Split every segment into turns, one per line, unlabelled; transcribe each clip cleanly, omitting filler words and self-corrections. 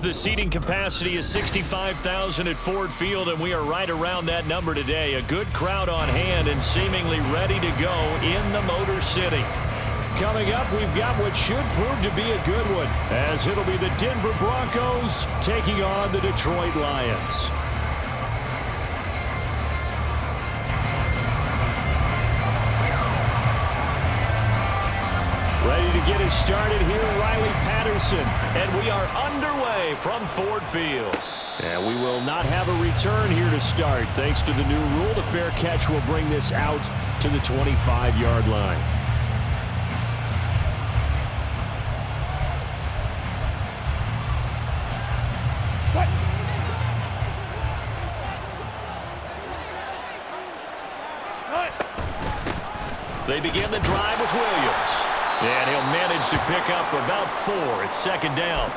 The seating capacity is 65,000 at Ford Field, and we are right around that number today. A good crowd on hand and seemingly ready to go in the Motor City.
Coming up, we've got what should prove to be a good one, as it'll be the Denver Broncos taking on the Detroit Lions. Ready to get us started here, Riley Patterson. And we are underway from Ford Field. And we will not have a return here to start. Thanks to the new rule, the fair catch will bring this out to the 25-yard line.
They begin the drive with Williams. And he'll manage to pick up about 4 at second down.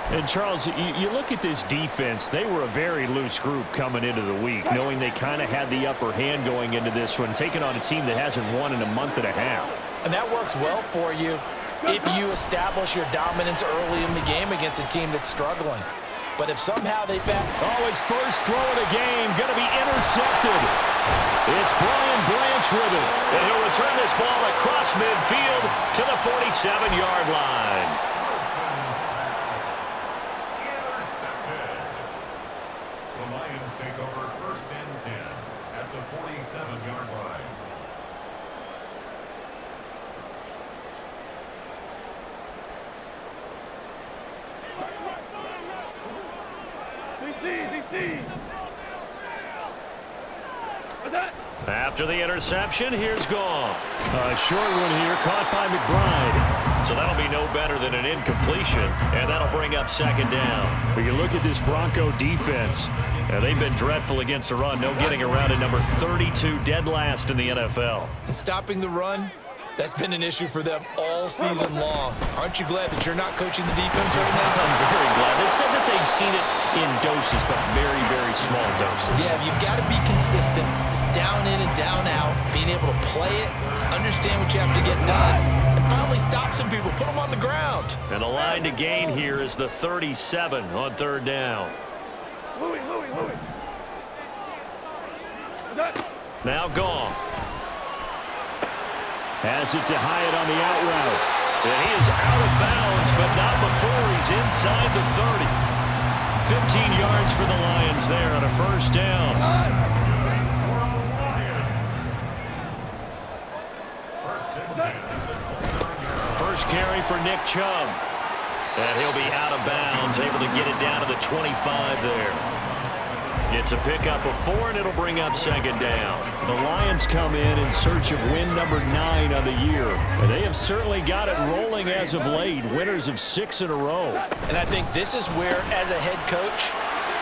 And, Charles, you look at this defense, they were a very loose group coming into the week, knowing they kind of had the upper hand going into this one, taking on a team that hasn't won in a month and a half.
And that works well for you if you establish your dominance early in the game against a team that's struggling. But if somehow they
his first throw of the game going to be intercepted. It's Brian Branch with it.
And he'll return this ball across midfield to the 47-yard line.
Intercepted. The Lions take over 1st and 10 at the 47-yard line.
After the interception, here's Goff.
A short one here, caught by McBride.
So that'll be no better than an incompletion, and that'll bring up second down.
We can look at this Bronco defense.
They've been dreadful against the run. No getting around at number 32, dead last in the NFL.
And stopping the run, that's been an issue for them all season long. Aren't you glad that you're not coaching the defense right now?
I'm very glad. They said that they've seen it in doses, but very, very small doses.
Yeah, you've got to be consistent. It's down in and down out, being able to play it, understand what you have to get done, and finally stop some people, put them on the ground.
And the line to gain here is the 37 on 3rd down. Now Goff.
Has it to Hyatt on the out route.
And he is out of bounds, but not before he's inside the 30. 15 yards for the Lions there on a 1st down. First carry for Nick Chubb. And he'll be out of bounds, able to get it down to the 25 there. It's a pickup of 4, and it'll bring up second down.
The Lions come in search of win number 9 on the year. And they have certainly got it rolling as of late, winners of 6 in a row.
And I think this is where, as a head coach,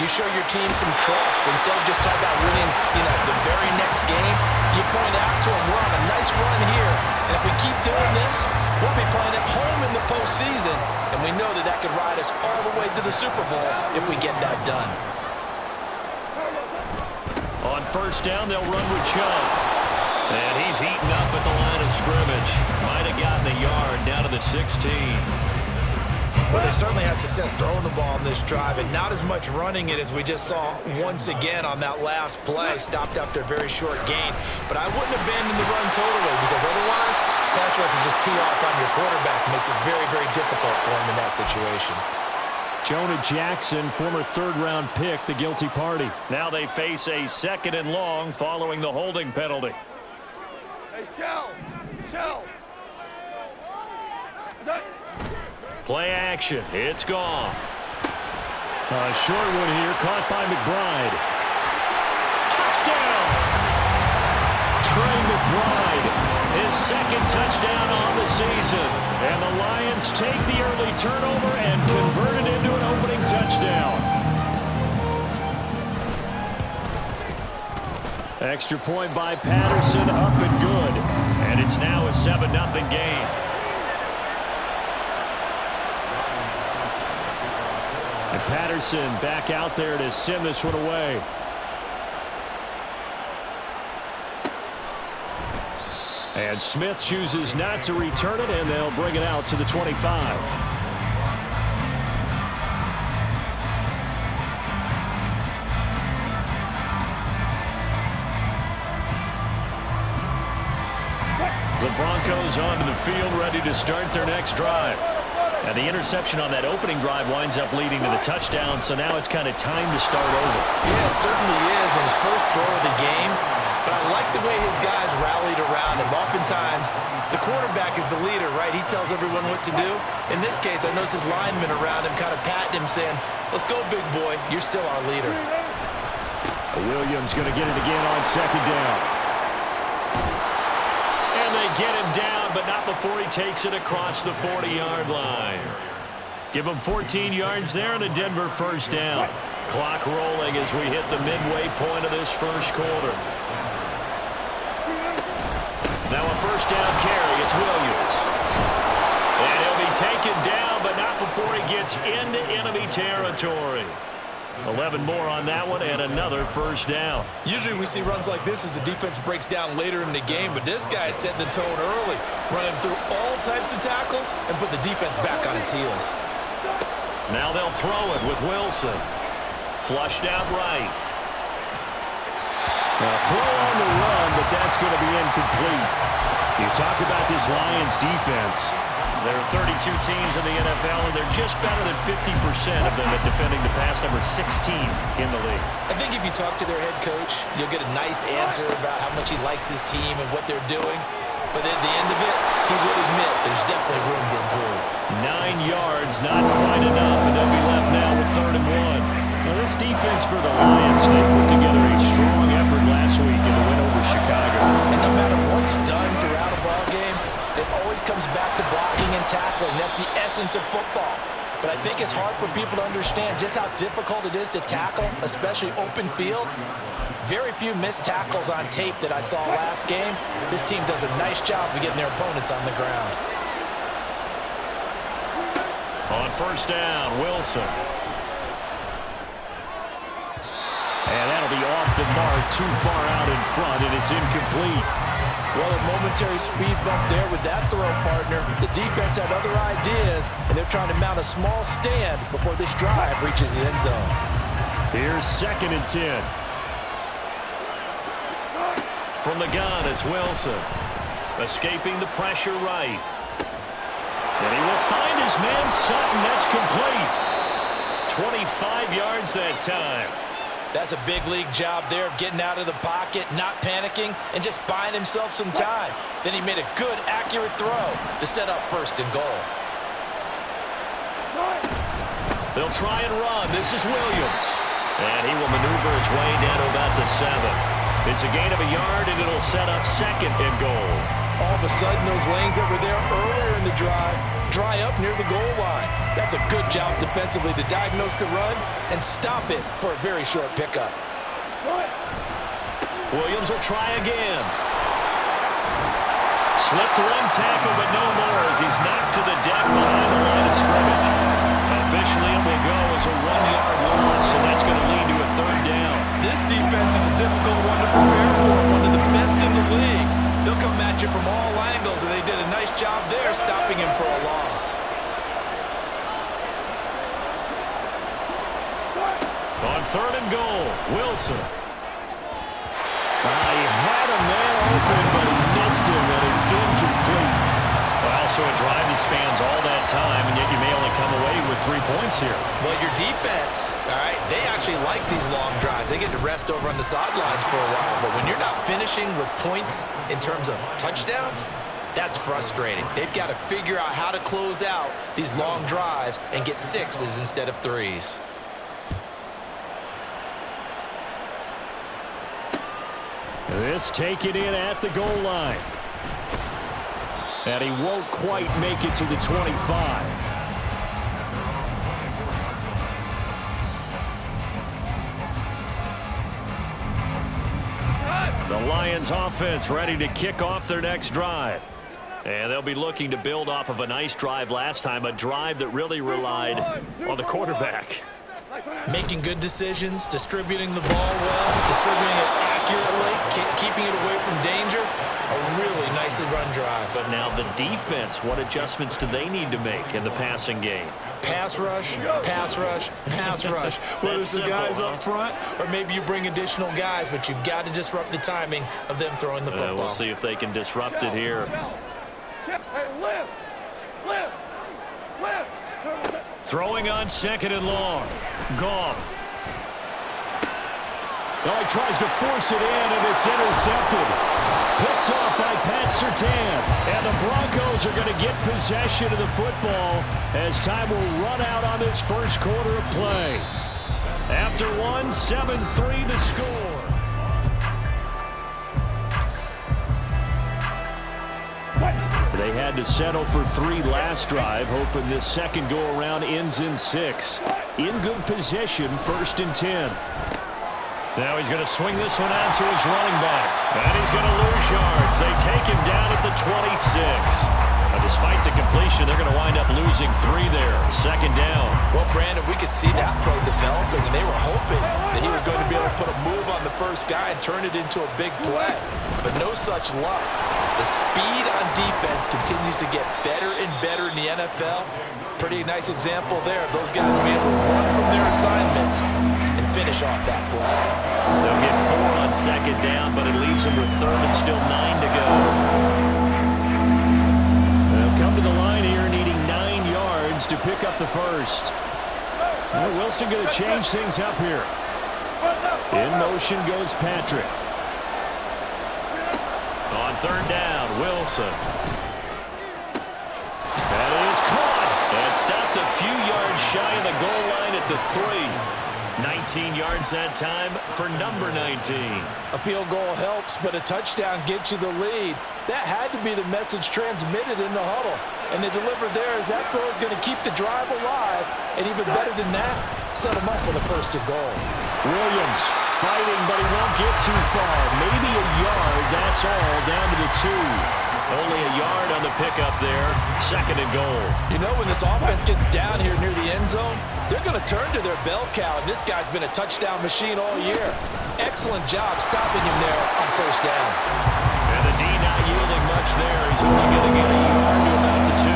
you show your team some trust. Instead of just talking about winning, the very next game, you point out to them, we're on a nice run here. And if we keep doing this, we'll be playing at home in the postseason. And we know that could ride us all the way to the Super Bowl if we get that done.
On 1st down, they'll run with Chubb. And he's heating up at the line of scrimmage. Might have gotten a yard down to the 16.
Well, they certainly had success throwing the ball on this drive, and not as much running it as we just saw once again on that last play. Stopped after a very short gain. But I wouldn't abandon the run totally, because otherwise, pass rush will just tee off on your quarterback. It makes it very, very difficult for him in that situation.
Jonah Jackson, former 3rd-round pick, the guilty party.
Now they face a 2nd and long following the holding penalty.
Hey, Shell.
Play action. It's Goff.
A short one here, caught by McBride.
Touchdown!
Trey McBride.
His 2nd touchdown on the season. And the Lions take the early turnover and convert it into an opening touchdown.
Extra point by Patterson, up and good.
And it's now a 7-0 game.
And Patterson back out there to send this one away. And Smith chooses not to return it, and they'll bring it out to the 25. The Broncos onto the field, ready to start their next drive. And the interception on that opening drive winds up leading to the touchdown, so now it's kind of time to start over.
Yeah, it certainly is, and his first throw of the game. But I like the way his guys rallied around him. Oftentimes, the quarterback is the leader, right? He tells everyone what to do. In this case, I noticed his linemen around him kind of patting him, saying, "Let's go, big boy. You're still our leader."
Williams going to get it again on second down. And they get him down, but not before he takes it across the 40-yard line. Give him 14 yards there and a Denver first down. Clock rolling as we hit the midway point of this first quarter. Now a first down carry. It's Williams. And he'll be taken down, but not before he gets into enemy territory. 11 more on that one and another first down.
Usually we see runs like this as the defense breaks down later in the game, but this guy is setting the tone early, running through all types of tackles and put the defense back on its heels.
Now they'll throw it with Wilson. Flushed out right. Now throw on the run, but that's going to be incomplete. You talk about this Lions defense. There are 32 teams in the NFL, and they're just better than 50% of them at defending the pass, number 16 in the league.
I think if you talk to their head coach, you'll get a nice answer about how much he likes his team and what they're doing. But at the end of it, he would admit there's definitely room to improve.
9 yards, not quite enough, and they'll be left now with 3rd and 1. Now this defense for the Lions, they put together a strong effort last week in the win over Chicago.
And no matter what's done throughout a ball game, it always comes back to blocking and tackling. That's the essence of football. But I think it's hard for people to understand just how difficult it is to tackle, especially open field. Very few missed tackles on tape that I saw last game. This team does a nice job of getting their opponents on the ground.
On first down, Wilson. And that'll be off the mark, too far out in front, and it's incomplete.
Well, a momentary speed bump there with that throw, partner. The defense had other ideas, and they're trying to mount a small stand before this drive reaches the end zone.
Here's 2nd and 10. From the gun, it's Wilson. Escaping the pressure right. And he will find his man, Sutton. That's complete. 25 yards that time.
That's a big league job there of getting out of the pocket, not panicking, and just buying himself some time. Then he made a good, accurate throw to set up 1st and goal.
They'll try and run. This is Williams. And he will maneuver his way down to about the 7. It's a gain of a yard, and it'll set up 2nd and goal.
All of a sudden, those lanes that were there earlier in the drive dry up near the goal line. That's a good job defensively to diagnose the run and stop it for a very short pickup.
Williams will try again. Slipped one tackle, but no more as he's knocked to the deck behind the line of scrimmage. Officially, it will go as a 1-yard loss, and that's going to lead to a 3rd down.
This defense is a difficult one to prepare for, one of the best in the league. They'll come at you from all angles, and they did a nice job there stopping him for a loss.
On 3rd and goal, Wilson. He had a man open, but he missed him, and it's incomplete. Well, so a drive that spans all that time, and yet you may only come away with 3 points here.
Well, your defense, all right, they actually like these long drives. They get to rest over on the sidelines for a while, but when you're not finishing with points in terms of touchdowns, that's frustrating. They've got to figure out how to close out these long drives and get 6s instead of 3s.
This taken in at the goal line. And he won't quite make it to the 25. The Lions offense ready to kick off their next drive. And they'll be looking to build off of a nice drive last time, a drive that really relied on the quarterback.
Making good decisions, distributing the ball well, distributing it accurately, keeping it away from danger. A really nice nicely run drive.
But now the defense, what adjustments do they need to make in the passing game?
Pass rush, pass rush, pass rush. Whether it's the guys up front or maybe you bring additional guys, but you've got to disrupt the timing of them throwing the football.
We'll see if they can disrupt it here.
Hey, lift.
Throwing on 2nd and long. Goff. Oh, he tries to force it in, and it's intercepted. Picked off by Pat Surtain. And the Broncos are going to get possession of the football as time will run out on this first quarter of play. After one, 7-3 the score. They had to settle for 3 last drive, hoping this second go-around ends in 6. In good position, 1st and 10. Now he's going to swing this one out to his running back. And he's going to lose yards. They take him down at the 26. Despite the completion, they're going to wind up losing 3 there. 2nd down.
Well, Brandon, we could see that play developing, and they were hoping that he was going to be able to put a move on the first guy and turn it into a big play. But no such luck. The speed on defense continues to get better and better in the NFL. Pretty nice example there. Those guys will be able to run from their assignments and finish off that play.
They'll get 4 on 2nd down, but it leaves them with 3rd and still 9 to go.
They'll come to the line here needing 9 yards to pick up the first. Well, Wilson going to change things up here. In motion goes Patrick.
On 3rd down, Wilson. That is caught. And stopped a few yards shy of the goal line at the 3. 19 yards that time for number 19.
A field goal helps, but a touchdown gets you the lead. That had to be the message transmitted in the huddle. And they delivered there as that throw is going to keep the drive alive. And even better than that, set them up with a 1st and goal.
Williams fighting, but he won't get too far. Maybe a yard, that's all, down to the 2.
Only a yard on the pickup there. 2nd and goal.
You know, when this offense gets down here near the end zone, they're going to turn to their bell cow, and this guy's been a touchdown machine all year. Excellent job stopping him there on 1st down.
And the D not yielding much there. He's only going to get a yard to about the 2.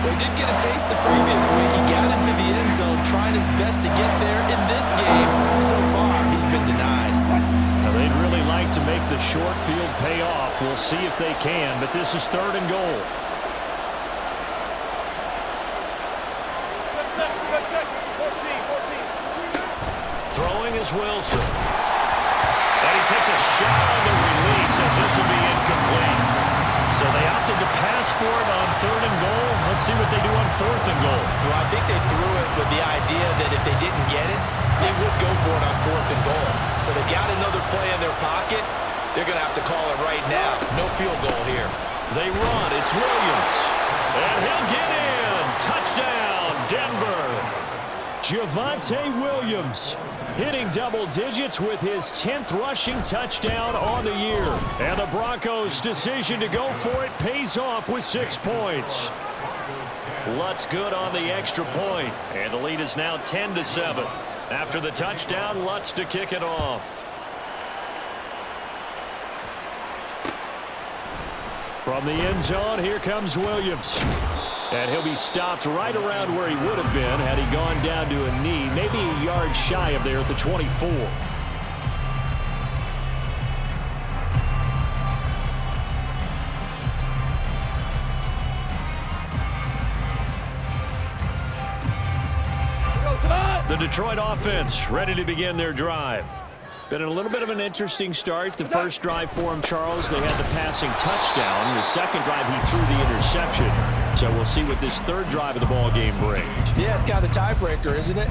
Well, he did get a taste the previous week. He got into the end zone trying his best to get there. In this game, so far, he's been denied.
Now, they'd really like to make the short field pay off. We'll see if they can, but this is 3rd and goal.
Throwing is Wilson. And he takes a shot on the release as this will be incomplete. So they opted to pass for it on 3rd and goal. Let's see what they do on 4th and goal.
Well, I think they threw it with the idea that if they didn't get it, they would go for it on 4th and goal. So they got another play in their pocket. They're going to have to call it right now. No field goal here.
They run. It's Williams. And he'll get in. Touchdown, Denver.
Javonte Williams hitting double digits with his 10th rushing touchdown on the year. And the Broncos' decision to go for it pays off with 6 points.
Lutz good on the extra point. And the lead is now 10-7. After the touchdown, Lutz to kick it off.
From the end zone, here comes Williams. And he'll be stopped right around where he would have been had he gone down to a knee, maybe a yard shy of there at the 24.
The Detroit offense ready to begin their drive.
Been a little bit of an interesting start. The first drive for him, Charles, they had the passing touchdown. The second drive, he threw the interception. So we'll see what this 3rd drive of the ball game brings.
Yeah, it's kind of the tiebreaker, isn't it?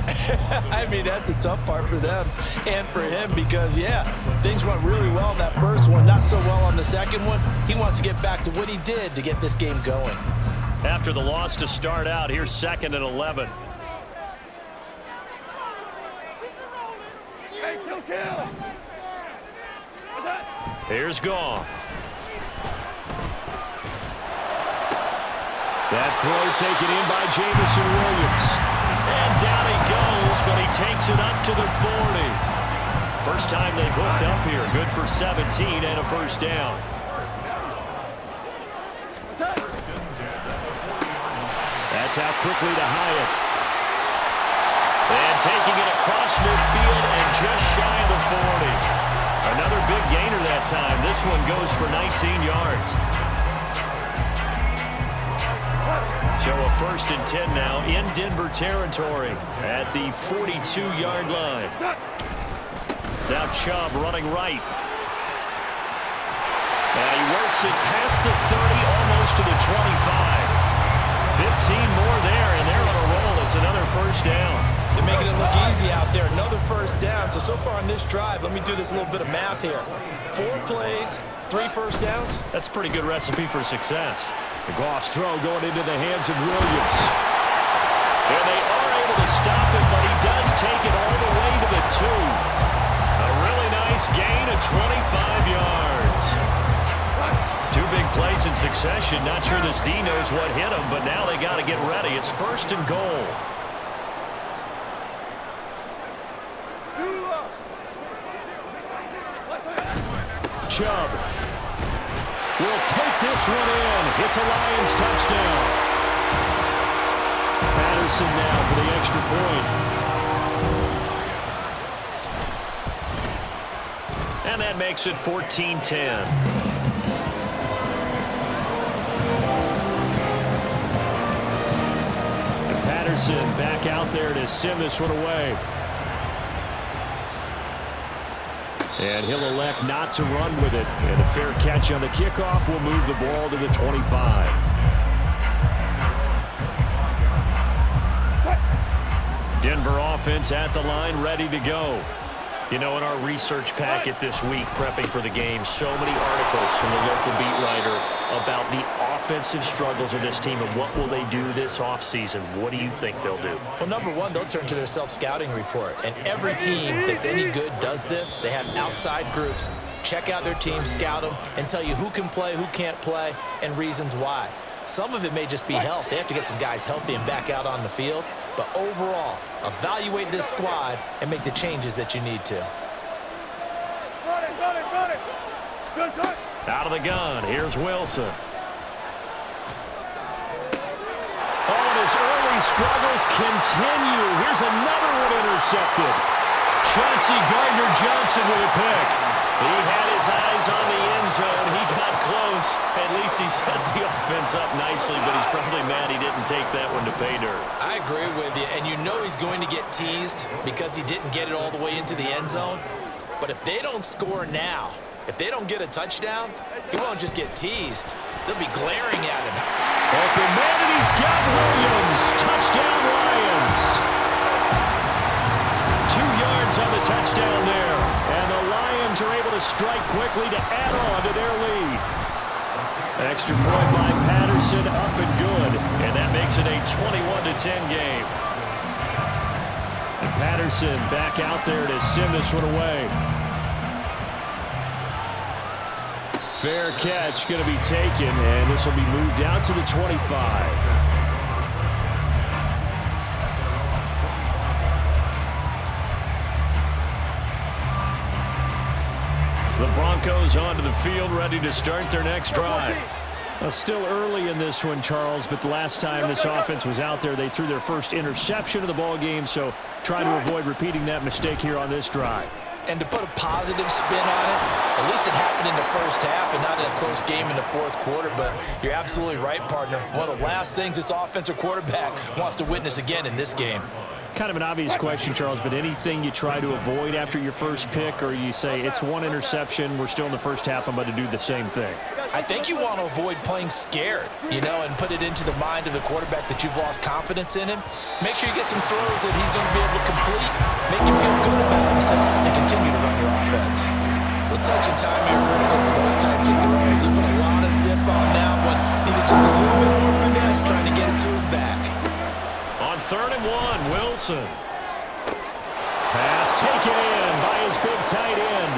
I mean, that's the tough part for them and for him because, yeah, things went really well in that first one, not so well on the second one. He wants to get back to what he did to get this game going.
After the loss to start out, here's 2nd and 11. Here's Goff.
That throw taken in by Jamison Williams.
And down he goes, but he takes it up to the 40. First time they've hooked up here. Good for 17 and a 1st down.
That's out quickly to Hyatt. And taking it across midfield and just shy of the 40. Another big gainer that time. This one goes for 19 yards. So a 1st and 10 now in Denver territory at the 42-yard line. Now Chubb running right. Now he works it past the 30, almost to the 25. 15 more there, and they're on a roll. It's another 1st down.
They're making it look easy out there. Another 1st down. So far on this drive, let me do this little bit of math here. 4 plays, 3 1st downs.
That's a pretty good recipe for success. The Goff's throw going into the hands of Williams. And they are able to stop him, but he does take it all the way to the 2. A really nice gain of 25 yards. 2 big plays in succession. Not sure this D knows what hit him, but now they got to get ready. It's 1st and goal. Chubb will take this one in. It's a Lions touchdown. Patterson now for the extra point. And that makes it 14-10. Patterson back out there to send this one away. And he'll elect not to run with it. And a fair catch on the kickoff will move the ball to the 25. Denver offense at the line, ready to go. You know, in our research packet this week, prepping for the game, so many articles from the local beat writer about the offensive struggles of this team and what will they do this offseason. What do you think they'll do?
Well, number one, they'll turn to their self-scouting report. And every team that's any good does this. They have outside groups. Check out their team, scout them, and tell you who can play, who can't play, and reasons why. Some of it may just be health. They have to get some guys healthy and back out on the field. But overall, evaluate this squad and make the changes that you need to.
Out of the gun, here's Wilson. Oh, and his early struggles continue. Here's another one intercepted. Chauncey Gardner-Johnson with a pick. He had his eyes on the end zone. He got close. At least he set the offense up nicely, but he's probably mad he didn't take that one to pay dirt.
I agree with you, and you know he's going to get teased because he didn't get it all the way into the end zone. But if they don't score now, if they don't get a touchdown, he won't just get teased. They'll be glaring at him.
Open man, and he's got Williams. Touchdown, Lions. 2 yards on the touchdown there. And the Lions are able to strike quickly to add on to their lead. Extra point by Patterson, up and good. And that makes it a 21-10 game. And Patterson back out there to send this one away. Fair catch going to be taken, and this will be moved out to the 25. The Broncos onto the field, ready to start their next drive. Well, still early in this one, Charles, but the last time this offense was out there, they threw their first interception of the ball game, so try to avoid repeating that mistake here on this drive.
And to put a positive spin on it, at least it happened in the first half and not in a close game in the fourth quarter. But you're absolutely right, partner. One of the last things this offensive quarterback wants to witness again in this game.
Kind of an obvious question, Charles, but anything you try to avoid after your first pick, or you say it's one interception, we're still in the first half, I'm going to do the same thing?
I think you want to avoid playing scared, you know, and put it into the mind of the quarterback that you've lost confidence in him. Make sure you get some throws that he's going to be able to complete, make him feel good about himself, and continue to run your offense. Well, touch and time here critical for those types of throws. He put a lot of zip on that one. Needed just a little bit more finesse trying to get it to his back.
On 3rd and 1, Wilson. Pass taken in by his big tight end.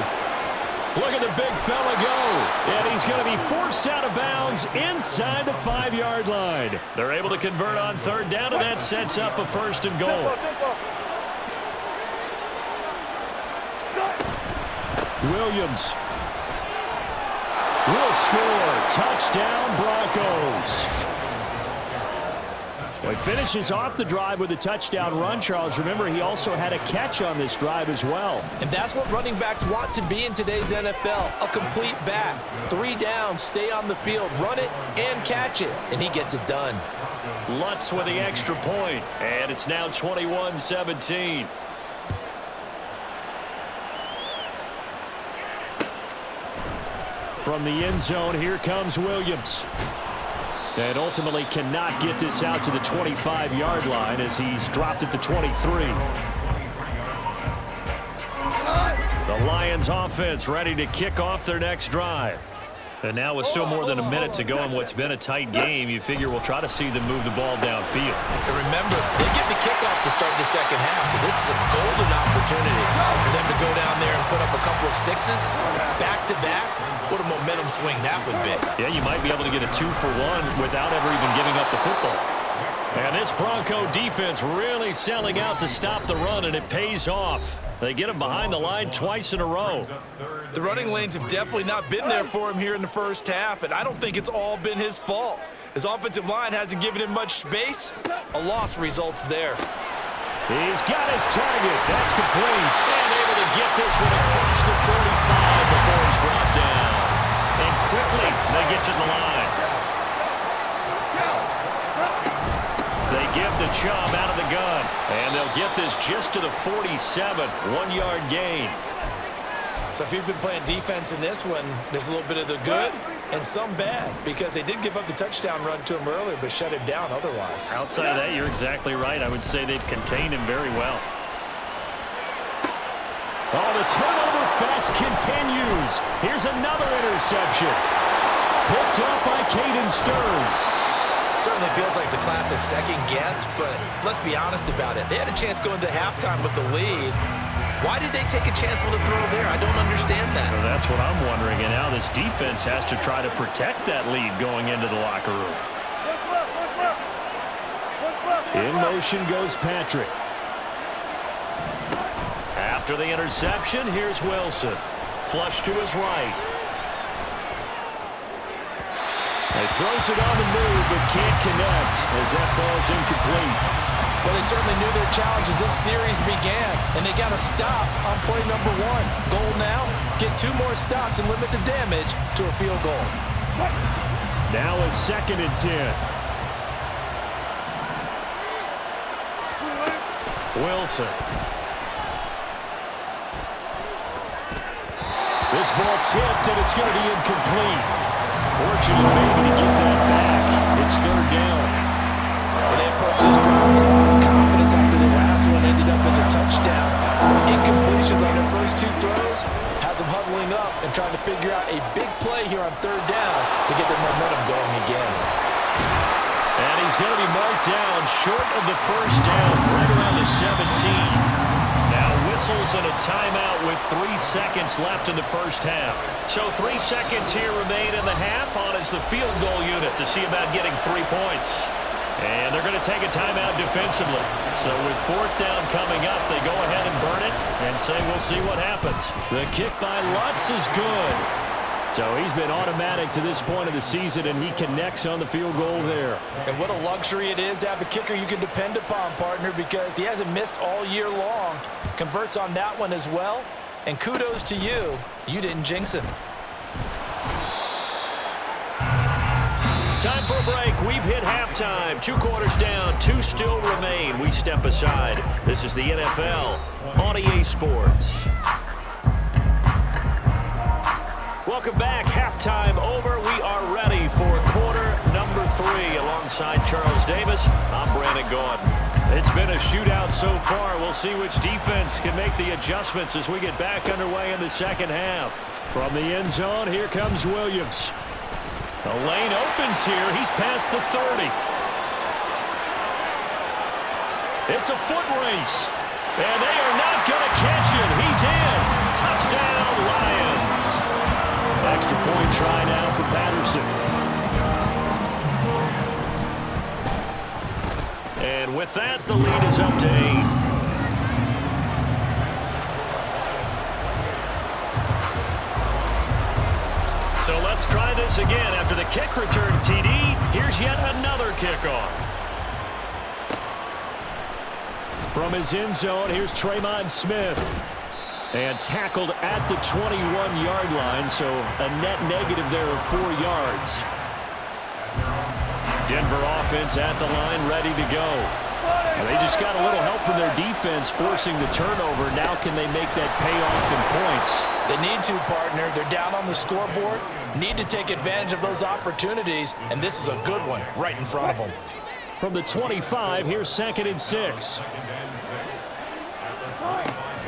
Look at the big fella go. And he's going to be forced out of bounds inside the 5-yard line. They're able to convert on 3rd down, and that sets up a 1st and goal. Williams will score. Touchdown, Broncos. Well, he finishes off the drive with a touchdown run, Charles. Remember, he also had a catch on this drive as well.
And that's what running backs want to be in today's NFL, a complete back. 3 downs, stay on the field, run it, and catch it, and he gets it done.
Lutz with the extra point, and it's now 21-17. From the end zone, here comes Williams. And ultimately cannot get this out to the 25-yard line as he's dropped at the 23. The Lions offense ready to kick off their next drive. And now with still more than a minute to go in what's been a tight game, you figure we'll try to see them move the ball downfield.
And remember, they get the kickoff to start the second half, so this is a golden opportunity for them to go down there and put up a couple of sixes back-to-back. What a momentum swing that would be.
Yeah, you might be able to get a 2-for-1 without ever even giving up the football. And this Bronco defense really selling out to stop the run, and it pays off. They get him behind the line twice in a row.
The running lanes have definitely not been there for him here in the first half, and I don't think it's all been his fault. His offensive line hasn't given him much space. A loss results there.
He's got his target. That's complete. And able to get this one across the 45 before he's brought down. And quickly, they get to the line. They give the Chubb out of the gun. And they'll get this just to the 47. 1-yard gain.
So if you've been playing defense in this one, there's a little bit of the good and some bad, because they did give up the touchdown run to him earlier, but shut him down otherwise.
Outside of that, you're exactly right. I would say they've contained him very well. Oh, the turnover fest continues. Here's another interception. Picked up by Caden Stearns.
Certainly feels like the classic second guess, but let's be honest about it. They had a chance going to halftime with the lead. Why did they take a chance with a throw there? I don't understand that.
Well, that's what I'm wondering. And now this defense has to try to protect that lead going into the locker room. In motion goes Patrick. After the interception, here's Wilson. Flush to his right. He throws it on the move, but can't connect as that falls incomplete.
Well, they certainly knew their challenge as this series began, and they got to stop on play number 1. Goal now, get 2 more stops and limit the damage to a field goal.
Now a 2nd and 10. Wilson. This ball tipped, and it's going to be incomplete. Fortunate maybe to get that back. It's 3rd down.
Well, they approach this drive with a lot of confidence after the last one ended up as a touchdown. Incompletions on their first 2 throws has them huddling up and trying to figure out a big play here on 3rd down to get their momentum going again.
And he's going to be marked down short of the first down, right around the 17. Now whistles and a timeout with 3 seconds left in the first half. So 3 seconds here remain in the half on as the field goal unit to see about getting 3 points. And they're going to take a timeout defensively. So with 4th down coming up, they go ahead and burn it and say we'll see what happens. The kick by Lutz is good. So he's been automatic to this point of the season, and he connects on the field goal there.
And what a luxury it is to have a kicker you can depend upon, partner, because he hasn't missed all year long. Converts on that one as well. And kudos to you. You didn't jinx him.
Time for a break. We've hit halftime. 2 quarters down. 2 still remain. We step aside. This is the NFL on EA Sports. Welcome back. Halftime over. We are ready for quarter number 3. Alongside Charles Davis, I'm Brandon Gordon. It's been a shootout so far. We'll see which defense can make the adjustments as we get back underway in the second half. From the end zone, here comes Williams. The lane opens here. He's past the 30. It's a foot race. And they are not going to catch him. He's in. Touchdown, Lions. Extra point try now for Patterson. And with that, the lead is up to 8. So let's try this again. After the kick return TD, here's yet another kickoff. From his end zone, here's Tremont Smith. And tackled at the 21-yard line, so a net negative there of 4 yards. Denver offense at the line, ready to go. And they just got a little help from their defense forcing the turnover. Now can they make that pay off in points?
They need to, partner. They're down on the scoreboard. Need to take advantage of those opportunities, and this is a good one right in front of them.
From the 25, here's 2nd and 6.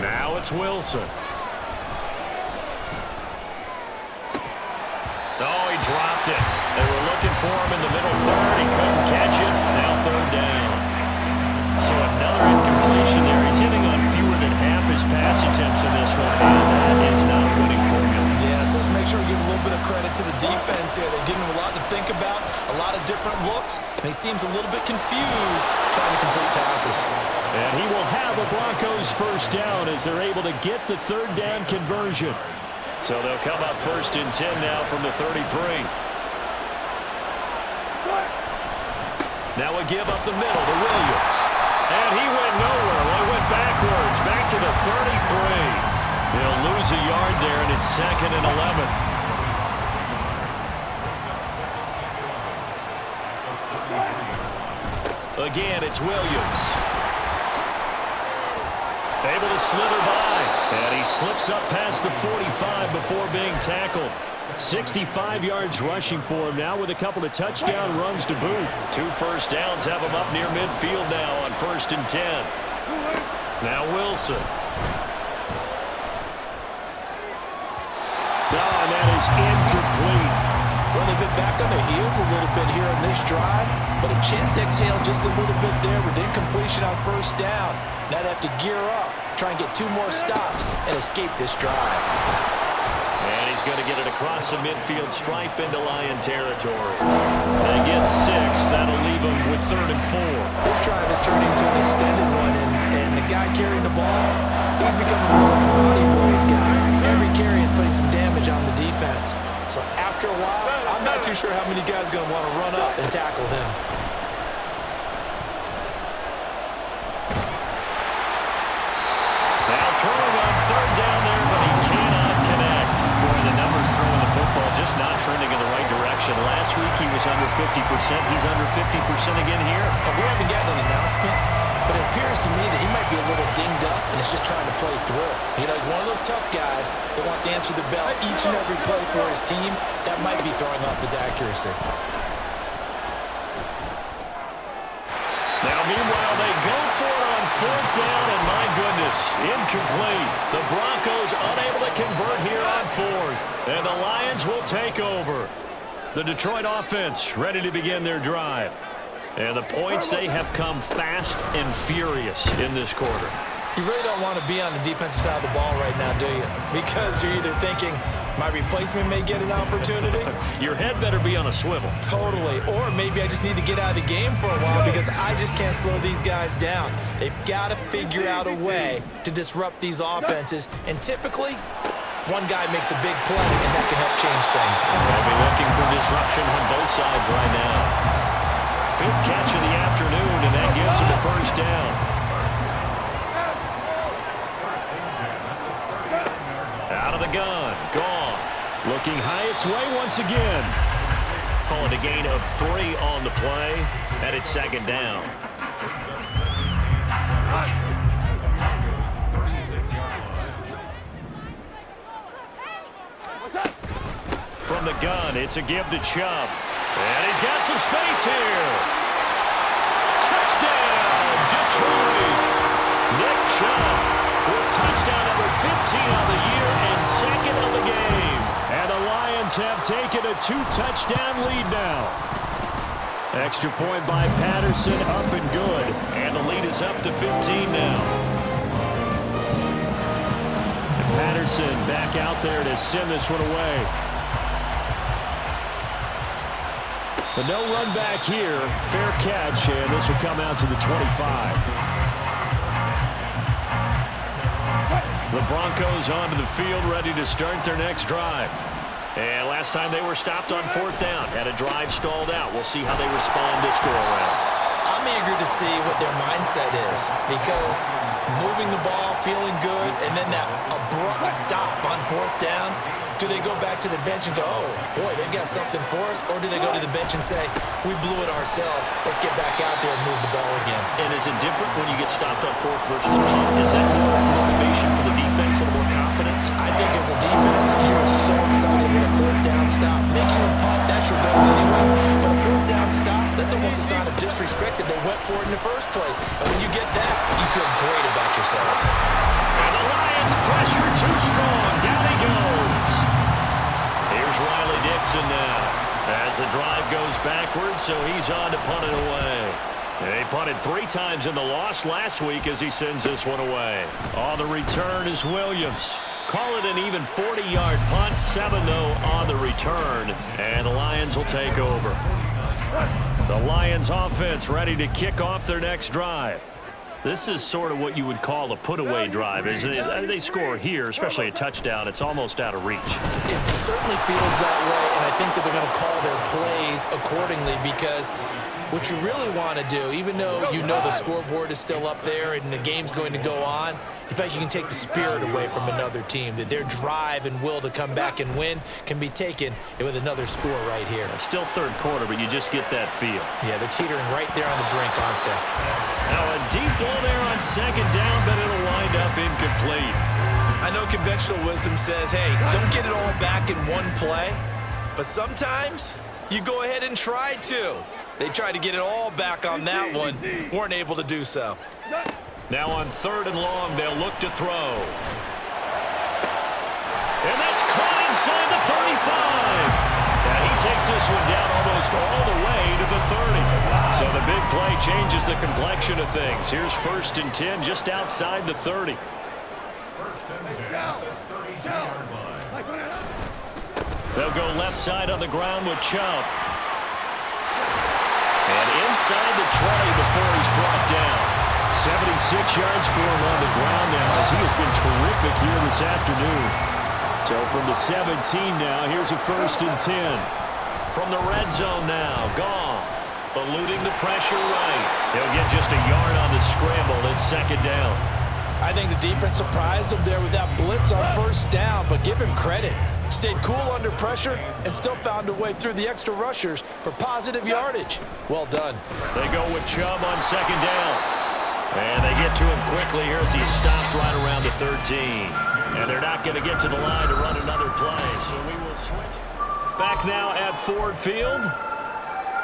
Now it's Wilson. Oh, he dropped it. They were looking for him in the middle third. He couldn't catch it. Now 3rd down. So another incompletion there. He's hitting on fewer than half his pass attempts in this one, and that is not a winning formula.
Yes, let's make sure we give a little bit of credit to the defense here. They're giving him a lot to think about, a lot of different looks, and he seems a little bit confused trying to complete passes.
And he will have a Broncos 1st down as they're able to get the 3rd down conversion. So they'll come up 1st and 10 now from the 33. Now a give up the middle to Williams. And he went nowhere. Well, he went backwards, back to the 33. He'll lose a yard there, and it's 2nd and 11. Again, it's Williams. Able to slither by. And he slips up past the 45 before being tackled. 65 yards rushing for him now with a couple of touchdown runs to boot. 2 first downs have him up near midfield now on 1st and 10. Now Wilson. And that is incomplete.
Well, they've been back on their heels a little bit here on this drive, but a chance to exhale just a little bit there with incompletion on 1st down. Now they have to gear up, try and get 2 more stops, and escape this drive.
And he's going to get it across the midfield stripe into Lion territory. That gets 6. That'll leave him with 3rd and 4.
This drive is turning into an extended one, and the guy carrying the ball, he's becoming more of a body blows guy. Every carry is putting some damage on the defense. So after a while, I'm not too sure how many guys are going to want to run up and tackle him.
Now throwing on 3rd down there, but he cannot connect. Boy, the numbers throwing the football just not trending in the right direction. Last week he was under 50%. He's under 50% again here.
And we haven't gotten an announcement, but it appears to me that he might be a little dinged up and is just trying to play through. You know, he's one of those tough guys that wants to answer the bell each and every play for his team. That might be throwing off his accuracy.
Now, meanwhile, they go for it on 4th down, and my goodness, incomplete. The Broncos unable to convert here on 4th, and the Lions will take over. The Detroit offense ready to begin their drive. And the points, they have come fast and furious in this quarter.
You really don't want to be on the defensive side of the ball right now, do you? Because you're either thinking, my replacement may get an opportunity.
Your head better be on a swivel.
Totally. Or maybe I just need to get out of the game for a while because I just can't slow these guys down. They've got to figure out a way to disrupt these offenses. And typically, one guy makes a big play, and that can help change things.
They'll be looking for disruption on both sides right now. 5th catch of the afternoon, and that gives him a 1st down. Out of the gun, Goff. Looking high its way once again. Call it a gain of 3 on the play, and it's 2nd down. From the gun, it's a give to Chubb. And he's got some space here. Touchdown, Detroit. Nick Chubb with touchdown number 15 on the year and 2nd of the game. And the Lions have taken a 2-touchdown lead now. Extra point by Patterson, up and good. And the lead is up to 15 now. And Patterson back out there to send this one away. But no run back here. Fair catch, and this will come out to the 25. The Broncos onto the field, ready to start their next drive. And last time they were stopped on 4th down. Had a drive stalled out. We'll see how they respond this go around.
I'm eager to see what their mindset is, because moving the ball, feeling good, and then that abrupt stop on 4th down, do they go back to the bench and go, oh, boy, they've got something for us? Or do they go to the bench and say, we blew it ourselves, let's get back out there and move the ball again?
And is it different when you get stopped on 4th versus punt? Is that more motivation for the defense and more confidence?
I think as a defense, you're so excited with a 4th down stop. Making a punt, that's your goal anyway. But a 4th down stop, that's almost a sign of disrespect that they went for it in the first place. And when you get that, you feel great about yourselves.
And the Lions pressure too strong. Down he goes. Here's Riley Dixon now as the drive goes backwards, so he's on to punt it away. They punted 3 times in the loss last week as he sends this one away. On the return is Williams. Call it an even 40-yard punt, 7 though on the return, and the Lions will take over. The Lions offense ready to kick off their next drive. This is sort of what you would call a put-away drive, isn't it? They score here, especially a touchdown. It's almost out of reach.
It certainly feels that way, and I think that they're going to call their plays accordingly, because what you really want to do, even though you know the scoreboard is still up there and the game's going to go on, in fact, you can take the spirit away from another team, that their drive and will to come back and win can be taken with another score right here.
Still 3rd quarter, but you just get that feel.
Yeah, they're teetering right there on the brink, aren't they?
Now a deep ball there on 2nd down, but it'll wind up incomplete.
I know conventional wisdom says, hey, don't get it all back in one play, but sometimes you go ahead and try to. They tried to get it all back on that one, weren't able to do so.
Now on 3rd and long, they'll look to throw. And that's caught inside the 35. And he takes this one down almost all the way to the 30. So the big play changes the complexion of things. Here's 1st and 10 just outside the 30.
1st and 10 at the 32-yard line.
They'll go left side on the ground with Chubb. And inside the 20 before he's brought down.
76 yards for him on the ground now, as he has been terrific here this afternoon. So from the 17 now, here's a 1st and 10.
From the red zone now, Goff eluding the pressure right. He'll get just a yard on the scramble. It's 2nd down.
I think the defense surprised him there with that blitz on 1st down, but give him credit. Stayed cool under pressure and still found a way through the extra rushers for positive yardage. Well done.
They go with Chubb on 2nd down. And they get to him quickly here as he stopped right around the 13. And they're not going to get to the line to run another play. So we will switch. Back now at Ford Field.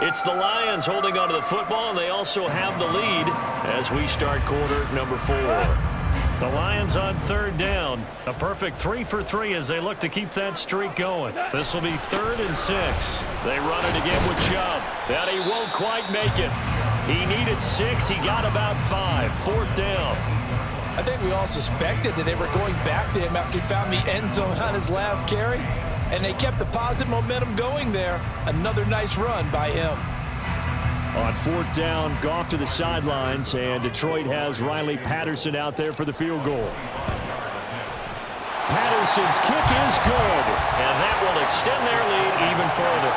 It's the Lions holding onto the football, and they also have the lead as we start quarter number 4. The Lions on 3rd down. A perfect 3 for 3 as they look to keep that streak going. This will be 3rd and 6. They run it again with Chubb. And he won't quite make it. He needed 6. He got about 5. 4th down.
I think we all suspected that they were going back to him after he found the end zone on his last carry, and they kept the positive momentum going there. Another nice run by him.
On 4th down, Goff to the sidelines, and Detroit has Riley Patterson out there for the field goal. Patterson's kick is good,
and that will extend their lead even further.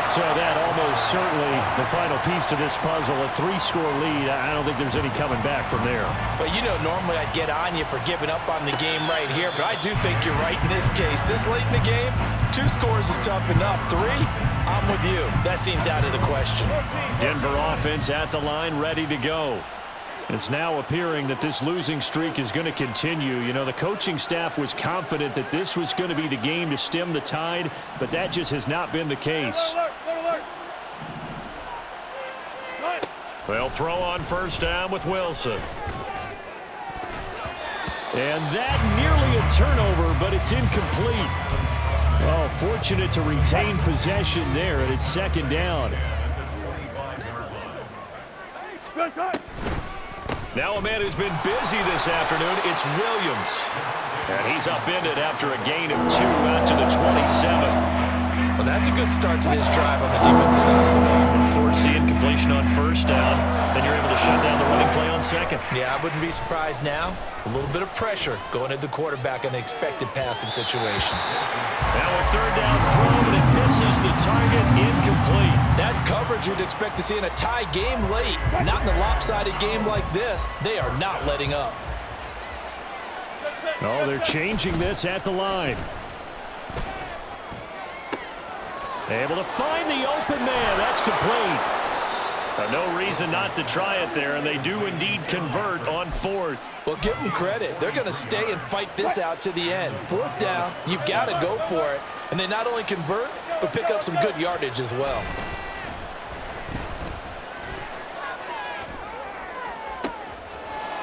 So that almost certainly the final piece to this puzzle, a 3-score lead. I don't think there's any coming back from there.
Well, you know, normally I'd get on you for giving up on the game right here, but I do think you're right in this case. This late in the game, 2 scores is tough enough. 3, I'm with you. That seems out of the question.
Denver offense at the line, ready to go. It's now appearing that this losing streak is going to continue. You know, the coaching staff was confident that this was going to be the game to stem the tide, but that just has not been the case.
They'll throw on 1st down with Wilson.
And that nearly a turnover, but it's incomplete. Oh, fortunate to retain possession there, and it's 2nd down.
Now a man who's been busy this afternoon, it's Williams. And he's upended after a gain of 2 out to the 27.
Well, that's a good start to this drive on the defensive side of the ball.
Force the incompletion on 1st down, then you're able to shut down the running play on 2nd.
Yeah, I wouldn't be surprised now. A little bit of pressure going at the quarterback in an expected passing situation.
Now a 3rd down throw, but it misses the target, incomplete.
That's coverage you'd expect to see in a tie game late. Not in a lopsided game like this. They are not letting up.
Oh, they're changing this at the line. Able to find the open man. That's complete. No reason not to try it there, and they do indeed convert on fourth.
Well, give them credit. They're going to stay and fight this out to the end. Fourth down, you've got to go for it. And they not only convert, but pick up some good yardage as well.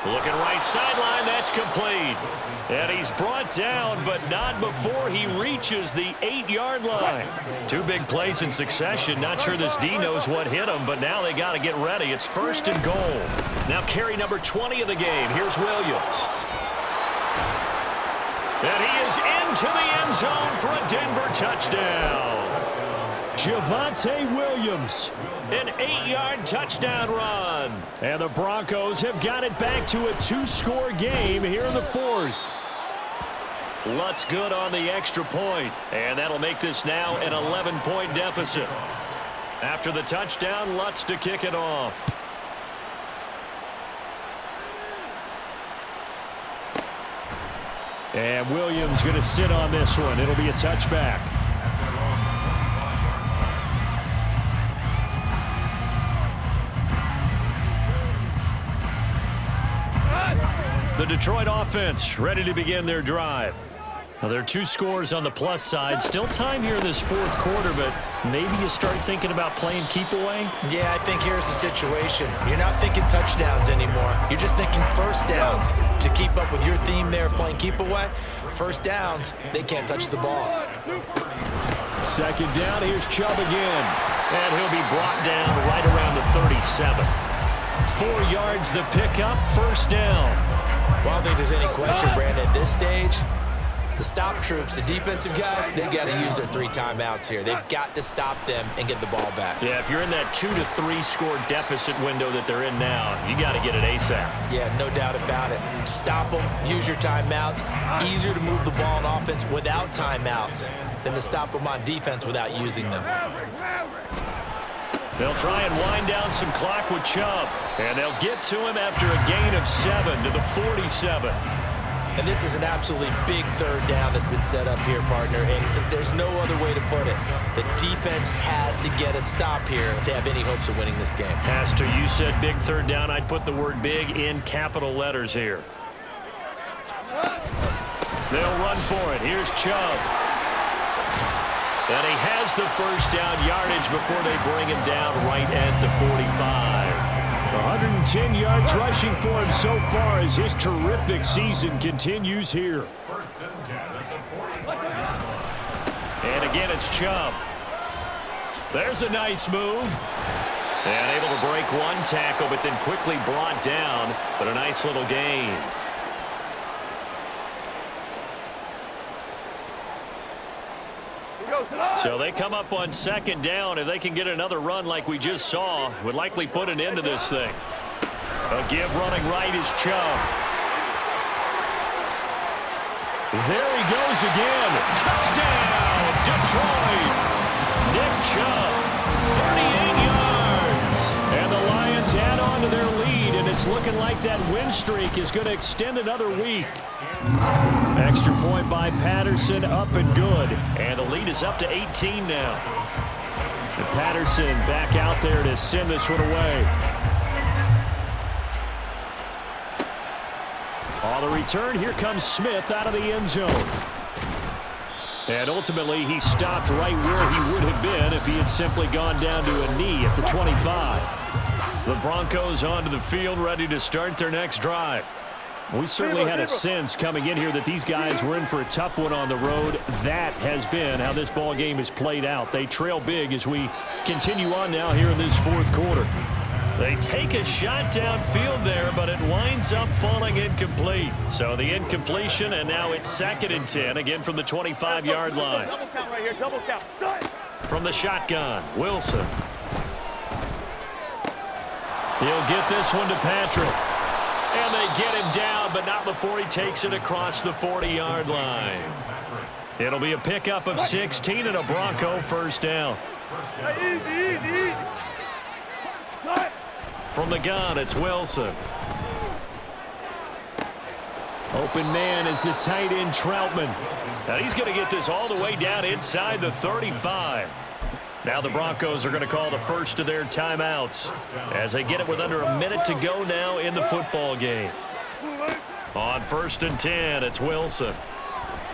Looking right sideline, that's complete. And he's brought down, but not before he reaches the 8-yard line. Two big plays in succession. Not sure this D knows what hit him, but now they got to get ready. It's 1st and goal. Now carry number 20 of the game. Here's Williams. And he is into the end zone for a Denver touchdown.
Javonte Williams.
An 8-yard touchdown run.
And the Broncos have got it back to a 2-score game here in the fourth.
Lutz good on the extra point. And that'll make this now an 11-point deficit. After the touchdown, Lutz to kick it off.
And Williams going to sit on this one. It'll be a touchback.
The Detroit offense ready to begin their drive. Now, there are 2 scores on the plus side. Still time here in this fourth quarter, but maybe you start thinking about playing keep away?
Yeah, I think here's the situation. You're not thinking touchdowns anymore. You're just thinking first downs. To keep up with your theme there, playing keep away, first downs, they can't touch the ball.
2nd down, here's Chubb again.
And he'll be brought down right around the 37. 4 yards the pickup, 1st down.
Well, I don't think there's any question, Brandon, at this stage, the stop troops, the defensive guys, they got to use their 3 timeouts here. They've got to stop them and get the ball back.
Yeah, if you're in that 2 to 3 score deficit window that they're in now, you got to get it ASAP.
Yeah, no doubt about it. Stop them, use your timeouts. Easier to move the ball on offense without timeouts than to stop them on defense without using them.
They'll try and wind down some clock with Chubb. And they'll get to him after a gain of 7 to the 47.
And this is an absolutely big 3rd down that's been set up here, partner. And there's no other way to put it. The defense has to get a stop here if they have any hopes of winning this game.
Pastor, you said big 3rd down. I'd put the word big in capital letters here. They'll run for it. Here's Chubb. And he has the 1st down yardage before they bring him down right at the 45.
110 yards rushing for him so far as his terrific season continues here.
1st and 10 at the 45.
And again, it's Chubb. There's a nice move. And able to break 1 tackle, but then quickly brought down. But a nice little gain. So they come up on 2nd down. If they can get another run like we just saw, would likely put an end to this thing. A give running right is Chubb.
There he goes again.
Touchdown, Detroit. Nick Chubb, 38 yards.
And the Lions add on to their lead, and it's looking like that win streak is going to extend another week. Extra point by Patterson, up and good.
And the lead is up to 18 now.
And Patterson back out there to send this one away. On the return, here comes Smith out of the end zone. And ultimately, he stopped right where he would have been if he had simply gone down to a knee at the 25.
The Broncos onto the field, ready to start their next drive.
We certainly had a sense coming in here that these guys were in for a tough one on the road. That has been how this ball game has played out. They trail big as we continue on now here in this fourth quarter.
They take a shot downfield there, but it winds up falling incomplete. So the incompletion, and now it's 2nd and 10, again from the 25-yard line.
Double count right here, double count.
From the shotgun, Wilson. He'll get this one to Patrick. And they get him down, but not before he takes it across the 40-yard line. It'll be a pickup of 16 and a Bronco 1st down.
Easy. Cut.
From the gun, it's Wilson. Open man is the tight end, Troutman.
Now he's going to get this all the way down inside the 35. Now the Broncos are going to call the first of their timeouts as they get it with under a minute to go now in the football game. On 1st and 10, it's Wilson.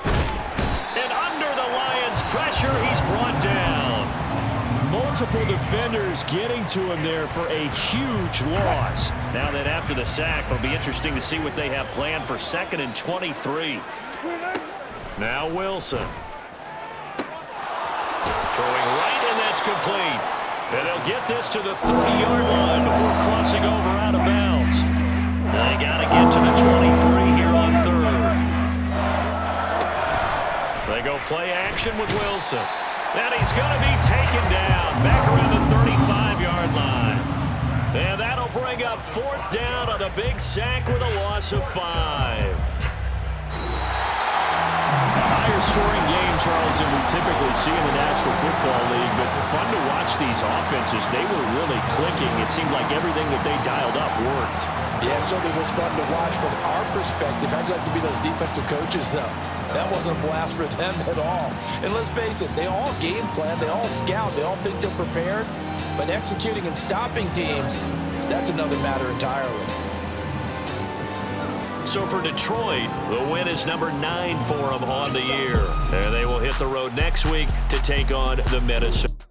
And under the Lions' pressure, he's brought down.
Multiple defenders getting to him there for a huge loss.
Now that after the sack, it'll be interesting to see what they have planned for 2nd and 23. Now Wilson. Throwing right, and that's complete. And they'll get this to the 30-yard line before crossing over out of bounds. They got to get to the 23 here on 3rd. They go play action with Wilson. And he's going to be taken down back around the 35-yard line. And that'll bring up 4th down on a big sack with a loss of 5.
Higher-scoring game, Charles, than we typically see in the National Football League, but fun to watch these offenses. They were really clicking. It seemed like everything that they dialed up worked.
Yeah, it certainly was fun to watch from our perspective. I'd like to be those defensive coaches, though. That wasn't a blast for them at all. And let's face it, they all game plan, they all scout, they all think they're prepared. But executing and stopping teams, that's another matter entirely.
So for Detroit, the win is number 9 for them on the year. And they will hit the road next week to take on the Minnesota.